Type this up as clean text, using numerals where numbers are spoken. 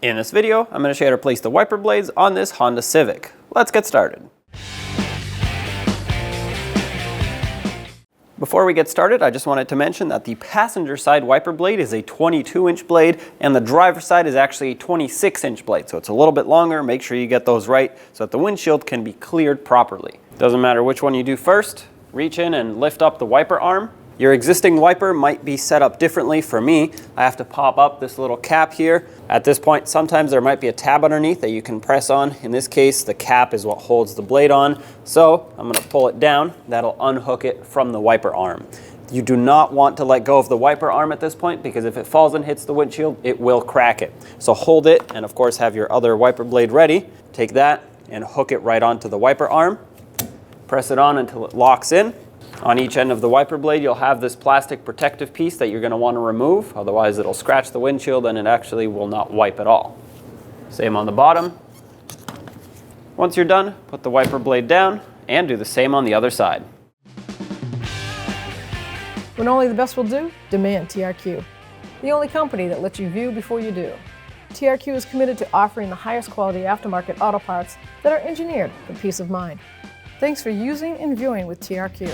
In this video, I'm going to show you how to place the wiper blades on this Honda Civic. Let's get started. Before we get started, I just wanted to mention that the passenger side wiper blade is a 22-inch blade and the driver side is actually a 26-inch blade. So it's a little bit longer. Make sure you get those right so that the windshield can be cleared properly. Doesn't matter which one you do first. Reach in and lift up the wiper arm. Your existing wiper might be set up differently. For me, I have to pop up this little cap here. At this point, sometimes there might be a tab underneath that you can press on. In this case, the cap is what holds the blade on. So I'm going to pull it down. That'll unhook it from the wiper arm. You do not want to let go of the wiper arm at this point because if it falls and hits the windshield, it will crack it. So hold it and of course have your other wiper blade ready. Take that and hook it right onto the wiper arm. Press it on until it locks in. On each end of the wiper blade, you'll have this plastic protective piece that you're going to want to remove. Otherwise, it'll scratch the windshield and it actually will not wipe at all. Same on the bottom. Once you're done, put the wiper blade down and do the same on the other side. When only the best will do, demand TRQ. The only company that lets you view before you do. TRQ is committed to offering the highest quality aftermarket auto parts that are engineered for peace of mind. Thanks for using and viewing with TRQ.